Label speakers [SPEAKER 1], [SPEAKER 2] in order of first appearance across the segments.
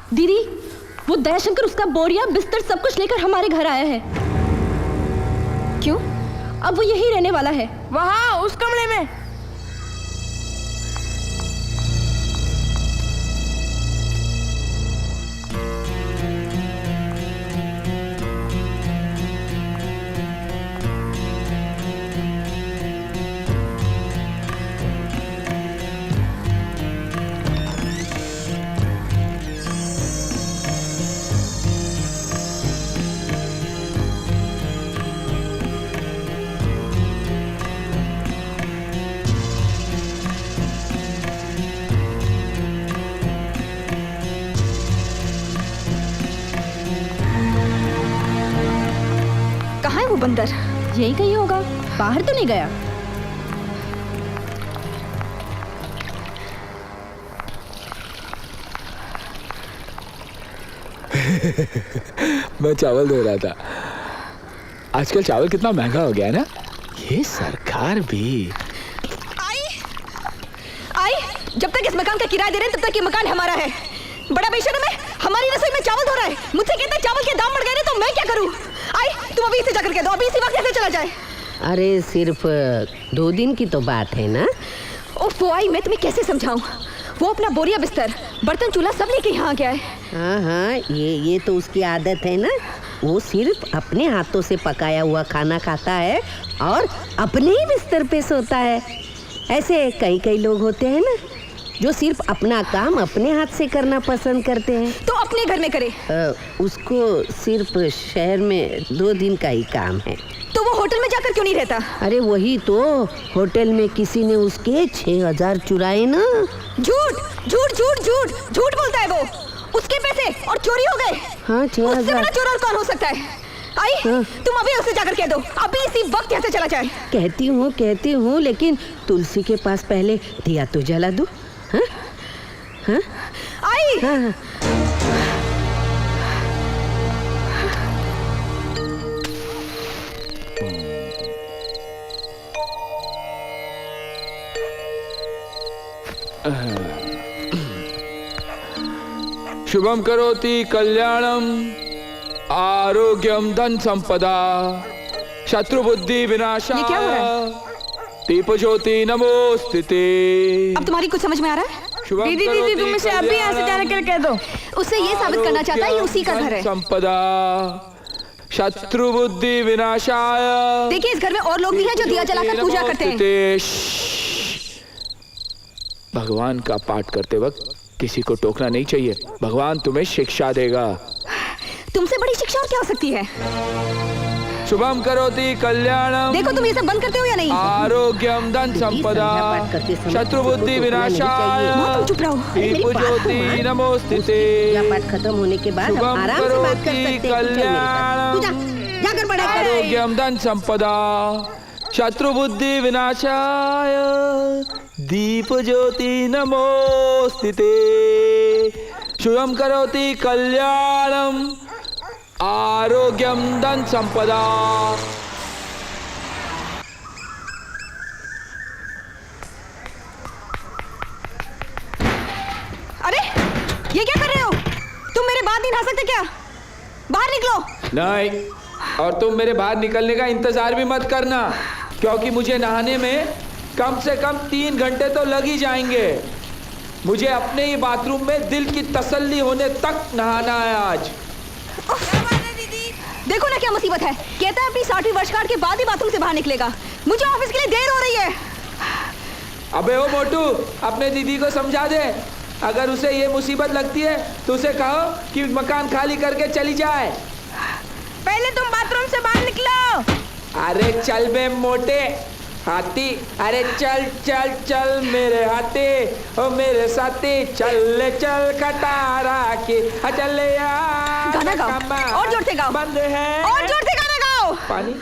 [SPEAKER 1] दीदी, वो दयाशंकर उसका बोरिया बिस्तर सब कुछ लेकर हमारे घर आया है। क्यों? अब वो यही रहने वाला है।
[SPEAKER 2] वहाँ उस कमरे में।
[SPEAKER 1] बंदर यही कहीं होगा, बाहर तो नहीं गया।
[SPEAKER 3] मैं चावल धो रहा था। आजकल चावल कितना महंगा हो गया है ना। ये सरकार भी
[SPEAKER 1] आई, जब तक इस मकान का किराया दे रहे हैं तब तक ये मकान हमारा है। बड़ा बेशर्म है, हमारी रसोई में चावल धो रहा है। मुझसे कहता है चावल के दाम बढ़ गए तो मैं क्या करूं? आई, तुम अभी इसे जाकर कह दो, अभी इसी वक्त कैसे चला जाए।
[SPEAKER 4] अरे सिर्फ 2 दिन की तो बात है ना।
[SPEAKER 1] ओफो आई, मैं तुम्हें कैसे समझाऊं? वो अपना बोरिया बिस्तर, बर्तन, चूल्हा सब लेके यहाँ आ गया है।
[SPEAKER 4] हाँ, ये तो उसकी आदत है ना। वो सिर्फ अपने हाथों से पकाया हुआ खाना खाता है और अपने ही बिस्तर पे सोता है। ऐसे कई लोग होते हैं ना जो सिर्फ अपना काम अपने हाथ से करना पसंद करते हैं।
[SPEAKER 1] तो अपने घर में करे।
[SPEAKER 4] उसको सिर्फ शहर में 2 दिन का ही काम है।
[SPEAKER 1] तो वो होटल में जाकर क्यों नहीं रहता?
[SPEAKER 4] अरे वही तो, होटल में किसी ने उसके 6000 चुराए ना।
[SPEAKER 1] झूठ बोलता है वो। उसके पैसे और चोरी हो गए।
[SPEAKER 4] हाँ, 6000।
[SPEAKER 1] उससे बड़ा चोर और कौन हो सकता है? आई, हाँ। तुम अभी उसे जाकर कह दो, अभी इसी वक्त यहाँ से चला जाए।
[SPEAKER 4] कहती हूँ, लेकिन तुलसी के पास पहले दिया तो जला दो। हाँ? हाँ?
[SPEAKER 1] आई,
[SPEAKER 4] हाँ।
[SPEAKER 3] शुभम करोति कल्याणम आरोग्यम धन संपदा शत्रु बुद्धि विनाशाय।
[SPEAKER 1] ये क्या हो रहा है?
[SPEAKER 3] दीप ज्योति नमोस्तुते।
[SPEAKER 1] अब तुम्हारी कुछ समझ में आ रहा है?
[SPEAKER 2] दीदी तुम इसे अभी यहाँ से जाने के लिए कह दो।
[SPEAKER 1] उसे ये साबित करना चाहता है ये उसी का घर है।
[SPEAKER 3] संपदा शत्रु बुद्धि विनाशाय।
[SPEAKER 1] देखिए, इस घर में और लोग भी हैं जो दिया जलाकर पूजा करते हैं।
[SPEAKER 3] भगवान का पाठ करते वक्त किसी को टोकना नहीं चाहिए। भगवान तुम्हें शिक्षा देगा।
[SPEAKER 1] तुमसे बड़ी शिक्षा और क्या हो सकती है?
[SPEAKER 3] शुभम करोति कल्याणम।
[SPEAKER 1] देखो, तुम ये सब बंद करते हो या नहीं?
[SPEAKER 3] आरोग्यम धन संपदा शत्रु बुद्धि विनाशाय।
[SPEAKER 1] चुप रहो।
[SPEAKER 3] दीप ज्योति नमोस्तुते।
[SPEAKER 4] पाठ खत्म होने के बाद हम आराम से बात कर सकते हैं। जाकर पढ़ा कर।
[SPEAKER 3] आरोग्यम धन संपदा शत्रु बुद्धि विनाशाय दीप ज्योति नमोस्तुते। शुभम करोति कल्याणम आरोग्यम धन संपदा।
[SPEAKER 1] अरे, ये क्या कर रहे हो? तुम मेरे बात नहीं नहा सकते क्या? बाहर निकलो।
[SPEAKER 3] नहीं, और तुम मेरे बाहर निकलने का इंतजार भी मत करना, क्योंकि मुझे नहाने में कम से कम 3 घंटे तो लग ही जाएंगे। मुझे अपने ही बाथरूम में दिल की तसल्ली होने तक नहाना है आज।
[SPEAKER 1] देखो ना क्या मुसीबत है। कहता है अपनी 60वीं वर्षगांठ के बाद ही बाथरूम से बाहर निकलेगा। मुझे ऑफिस के लिए देर हो रही है।
[SPEAKER 3] अबे ओ मोटू, अपने दीदी को समझा दे, अगर उसे ये मुसीबत लगती है तो उसे कहो कि मकान खाली करके चली जाए।
[SPEAKER 2] पहले तुम बाथरूम से बाहर निकलो।
[SPEAKER 3] अरे चल बे मोटे हाथी, अरे चल चल चल मेरे हाथी, ओ मेरे साथी, चल चल खटारा के चल यार।
[SPEAKER 1] गाना गाओ, और जोर से गाओ।
[SPEAKER 3] बंद है,
[SPEAKER 1] और जोर से गाना गाओ।
[SPEAKER 3] पानी,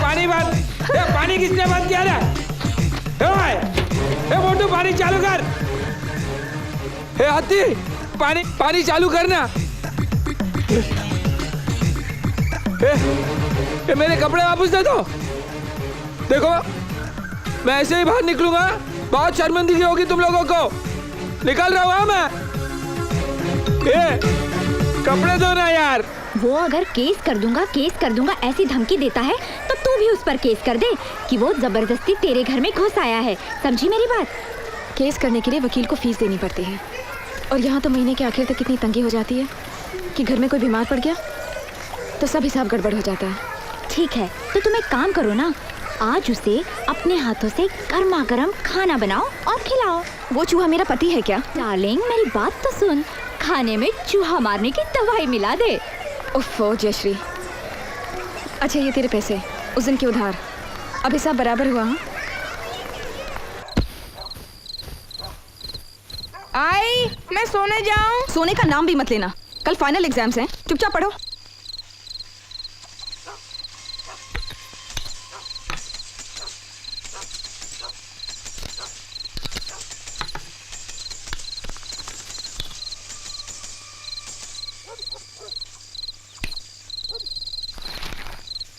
[SPEAKER 3] पानी बंद। पानी किसने बंद किया ना? मोटू पानी चालू कर। हाथी, पानी चालू करना। मेरे कपड़े वापस दे दो। देखो, मैं ऐसे ही बाहर निकलूंगा, बहुत शर्मिंदगी होगी तुम लोगों को। निकल रहा हूँ मैं। कपड़े धो ना यार।
[SPEAKER 5] वो अगर केस कर दूंगा ऐसी धमकी देता है तो तू भी उस पर केस कर दे कि वो जबरदस्ती तेरे घर में घुस आया है। समझी मेरी बात?
[SPEAKER 1] केस करने के लिए वकील को फीस देनी पड़ती है और यहाँ तो महीने के आखिर तक इतनी तंगी हो जाती है कि घर में कोई बीमार पड़ गया तो सब हिसाब गड़बड़ हो जाता है।
[SPEAKER 5] ठीक है, तो तुम एक काम करो ना, आज उसे अपने हाथों से गर्मा गर्म खाना बनाओ और खिलाओ।
[SPEAKER 1] वो चूहा मेरा पति है क्या?
[SPEAKER 5] डार्लिंग मेरी बात तो सुन, खाने में चूहा मारने की दवाई मिला दे।
[SPEAKER 1] उफ़ो जयश्री। अच्छा ये तेरे पैसे, उस दिन के उधार, अब हिसाब बराबर हुआ? हाँ?
[SPEAKER 2] आई मैं सोने जाऊं?
[SPEAKER 1] सोने का नाम भी मत लेना, कल फाइनल एग्जाम्स हैं, चुपचाप पढ़ो।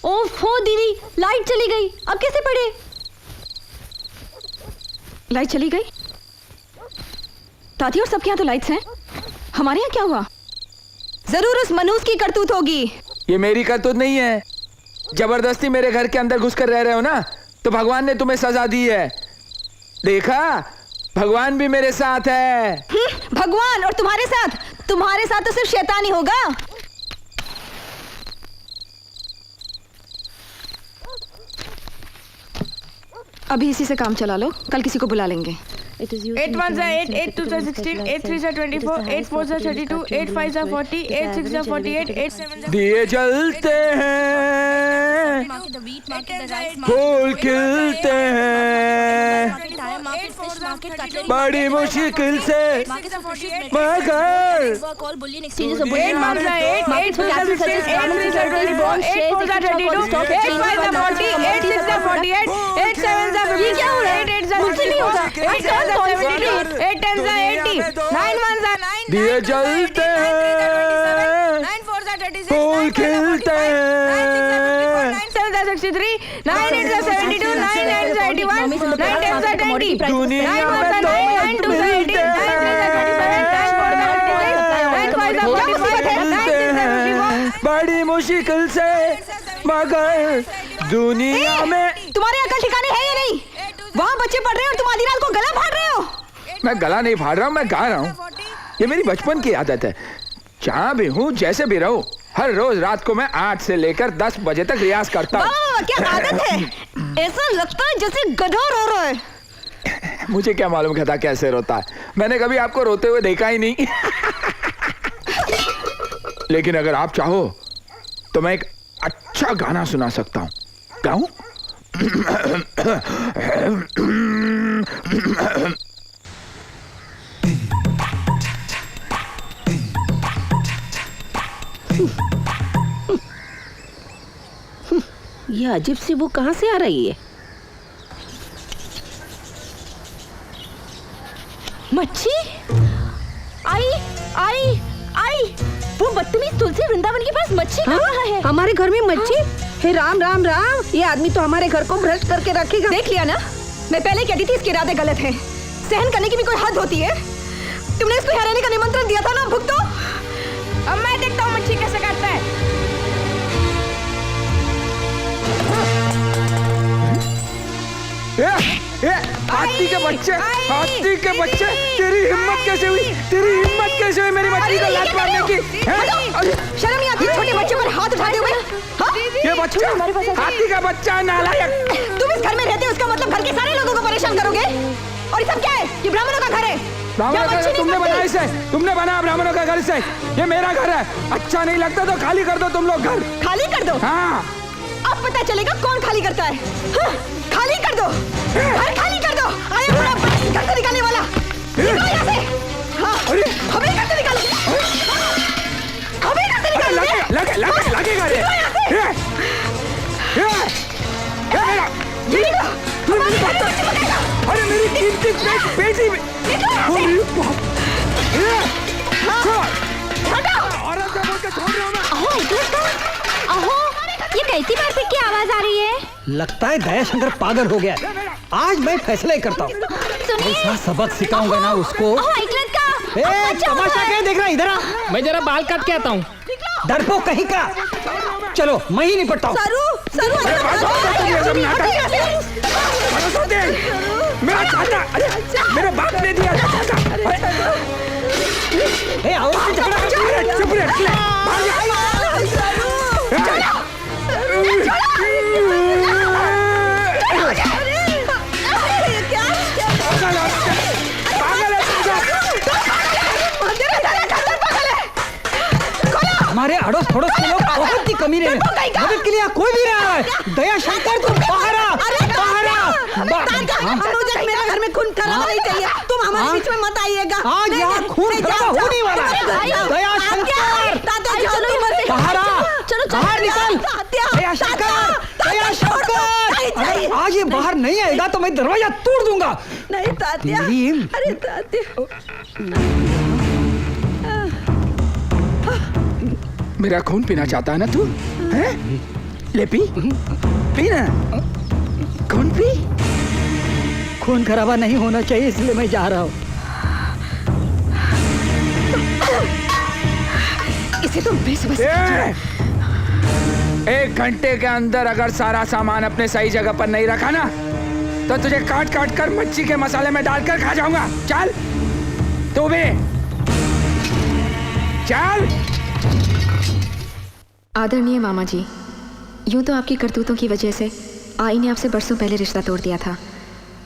[SPEAKER 5] ओफो दीदी, लाइट चली गई, अब कैसे पढ़े?
[SPEAKER 1] लाइट चली गई? ताती और सबके यहाँ तो लाइट्स हैं, हमारे यहाँ क्या हुआ? जरूर उस मनूस की करतूत होगी।
[SPEAKER 3] ये मेरी करतूत नहीं है, जबरदस्ती मेरे घर के अंदर घुसकर रह रहे हो ना, तो भगवान ने तुम्हें सजा दी है। देखा, भगवान भी मेरे साथ है।
[SPEAKER 1] भगवान और तुम्हारे साथ तो सिर्फ शैतान ही होगा। अभी इसी से काम चला लो, कल किसी को बुला लेंगे।
[SPEAKER 2] 8 1 8, 8 2 16, 8 3 24, 8 4 32, 8 5 40, 8 6 48, 8 7
[SPEAKER 3] दिए जलते हैं, फूल खिलते हैं, बड़ी मुश्किल से मगर दिए जलते हैं, फूल खिलते हैं,
[SPEAKER 2] 9 8 72, 9 9 81, 9 10 20,
[SPEAKER 3] दुनिया में तो मिलते हैं, बड़ी मुश्किल से मगर दुनिया में।
[SPEAKER 1] तुम्हारे अकल ठिकाने है या नहीं? वहाँ बच्चे पढ़ रहे हैं और तुम आधी रात को गला फाड़ रहे हो।
[SPEAKER 3] मैं गला नहीं फाड़ रहा हूँ, मैं गा रहा हूँ। ये मेरी बचपन की आदत है, जहाँ भी हूँ जैसे भी रहूँ, हर रोज रात को मैं 8 से लेकर 10 बजे तक रियाज करता हूँ।
[SPEAKER 1] क्या आदत है? ऐसा लगता है जैसे गधा रो रहा है।
[SPEAKER 3] मुझे क्या मालूम गधा कैसे रोता है, मैंने कभी आपको रोते हुए देखा ही नहीं। लेकिन अगर आप चाहो तो मैं एक अच्छा गाना सुना सकता हूँ। गाऊं?
[SPEAKER 4] ये अजीब सी वो कहाँ से आ रही है?
[SPEAKER 5] मच्छी आई आई आई, वो बदतमीज तुलसी वृंदावन के पास मच्छी कहाँ है?
[SPEAKER 4] हमारे घर में मच्छी? हे राम राम राम, ये आदमी तो हमारे घर को भ्रष्ट करके रखेगा।
[SPEAKER 1] देख लिया ना, मैं पहले कहती थी इसके इरादे गलत हैं। सहन करने की भी कोई हद होती है। तुमने इसको यहाँ रहने का निमंत्रण दिया था ना, भुगतो।
[SPEAKER 2] अब मैं देखता हूँ मच्छी कैसे काटता है।
[SPEAKER 3] हाथी के बच्चे, हाथी के बच्चे, तेरी हिम्मत कैसे हुई? तेरी हिम्मत कैसे हुई मेरी मछली को लात मारने की?
[SPEAKER 1] शर्म नहीं आती छोटे बच्चे पर हाथ उठाते हुए?
[SPEAKER 3] ये बच्चा हाथी का बच्चा, नालायक।
[SPEAKER 1] तुम इस घर में रहते हो, इसका मतलब घर के सारे लोगों को परेशान करोगे? और ये सब क्या है? ये ब्राह्मणों का घर है।
[SPEAKER 3] ब्राह्मणों का घर तुमने बनाया इसे, तुमने बनाया ब्राह्मणों का घर से। ये मेरा घर है, अच्छा नहीं लगता तो खाली कर दो तुम लोग घर।
[SPEAKER 1] खाली कर दो?
[SPEAKER 3] हाँ।
[SPEAKER 1] अब पता चलेगा कौन खाली करता है। हाँ, खाली कर दो, घर खाली कर दो। आया बड़ा घर से निकालने वाला, निकलो यहाँ से। हाँ, हमें घर से निकालो, हमें घर से निकालो।
[SPEAKER 3] लगेगा रे। अरे मेरी कीमती बेटी
[SPEAKER 5] ये कैसी बात की आवाज आ रही है?
[SPEAKER 6] लगता है दयाशंकर पागल हो गया। आज मैं फैसला ही करता हूँ।
[SPEAKER 5] सुनिए,
[SPEAKER 6] ऐसा सबक सिखाऊंगा ना उसको। तमाशा क्या देख रहा है? इधर आ।
[SPEAKER 7] मैं जरा बाल काट के आता हूँ।
[SPEAKER 6] डरपोक कहीं का। चलो मैं ही निपटता हूँ।
[SPEAKER 3] मेरा बाप ने दिया था।
[SPEAKER 6] चुप रहे। हमारे अड़ोस पड़ोस के लोग बहुत ही कमीने हैं। मदद के लिए कोई भी रहा है। दया शंकर तुम बाहर आ।
[SPEAKER 1] मेरे घर में खून खराबा नहीं चाहिए। तुम हमारे बीच में मत आइएगा।
[SPEAKER 6] आज यहाँ खून खराबा होने वाला है। दया शंकर बाहर आ। बाहर निकल। दया शंकर। अगर आज ये बाहर नहीं आएगा तो मैं दरवाजा तोड़ दूंगा।
[SPEAKER 1] नहीं तात्या। अरे तात्या।
[SPEAKER 3] मेरा खून पीना चाहता है ना तू? हैं? ले पी ना। खून पी।
[SPEAKER 6] खून खराबा नहीं होना चाहिए इसलिए मैं जा रहा हूँ।
[SPEAKER 1] इसे तुम बेसबस।
[SPEAKER 3] 1 घंटे के अंदर अगर सारा सामान अपने सही जगह पर नहीं रखा ना तो तुझे काट काट कर मच्छी के मसाले में डालकर खा जाऊंगा। चल तू भी चल।
[SPEAKER 8] आदरणीय मामा जी, यूं तो आपकी करतूतों की वजह से आई ने आपसे बरसों पहले रिश्ता तोड़ दिया था,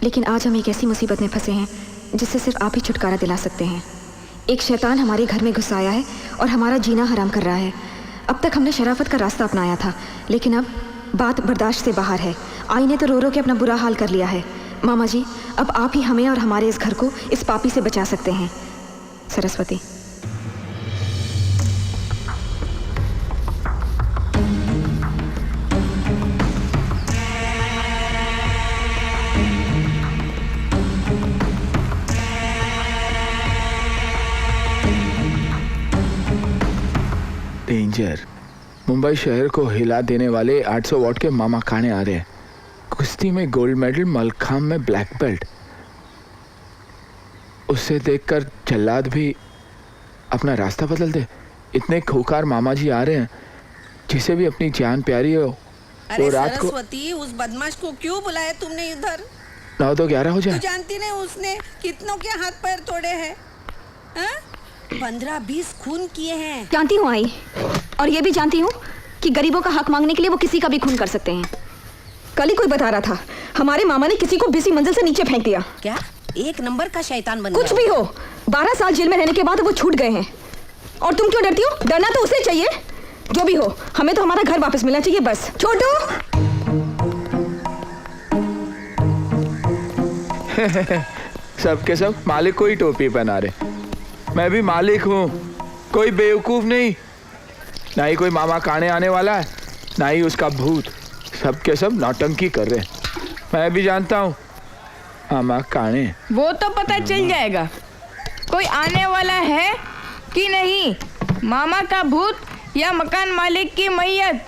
[SPEAKER 8] लेकिन आज हम एक ऐसी मुसीबत में फंसे हैं जिससे सिर्फ आप ही छुटकारा दिला सकते हैं। एक शैतान हमारे घर में घुस आया है और हमारा जीना हराम कर रहा है। अब तक हमने शराफत का रास्ता अपनाया था, लेकिन अब बात बर्दाश्त से बाहर है। आई ने तो रो रो के अपना बुरा हाल कर लिया है। मामा जी, अब आप ही हमें और हमारे इस घर को इस पापी से बचा सकते हैं। सरस्वती।
[SPEAKER 3] डेंजर। मुंबई शहर को हिला देने वाले 800 वॉट के मामा काने आ रहे हैं। कुश्ती में गोल्ड मेडल, मलखाम में ब्लैक बेल्ट। उससे देखकर जल्लाद भी अपना रास्ता बदल दे। इतने खूंखार मामा जी आ रहे हैं, जिसे भी अपनी जान प्यारी हो।
[SPEAKER 9] अरे सरस्वती, उस बदमाश को क्यों बुलाया तुमने इधर?
[SPEAKER 3] 9 तो 11 हो जाए।
[SPEAKER 9] तू जानती नहीं उसने कितनों के हाथ पैर तोड़े हैं? 15-20 खून किए हैं।
[SPEAKER 8] जानती हूँ आई, और ये भी जानती हूँ कि गरीबों का हक मांगने के लिए वो किसी का भी खून कर सकते हैं।
[SPEAKER 1] कल ही कोई बता रहा था हमारे मामा ने किसी को 20 मंजिल से नीचे फेंक दिया।
[SPEAKER 9] क्या? 1 नंबर का शैतान बन
[SPEAKER 1] कुछ भी हो, 12 साल जेल में रहने के बाद वो छूट गए हैं। और तुम क्यों डरती हो? डरना तो उसे चाहिए। जो भी हो, हमें तो हमारा घर वापस मिलना चाहिए बस। छोटू।
[SPEAKER 3] सबके सब मालिक को ही टोपी पहना रहे। मैं भी मालिक हूँ, कोई बेवकूफ नहीं। ना ही कोई मामा काने आने वाला है, ना ही उसका भूत। सबके सब नौटंकी कर रहे हैं। मैं भी जानता हूँ मामा काने।
[SPEAKER 2] वो तो पता चल जाएगा कोई आने वाला है कि नहीं। मामा का भूत या मकान मालिक की मैयत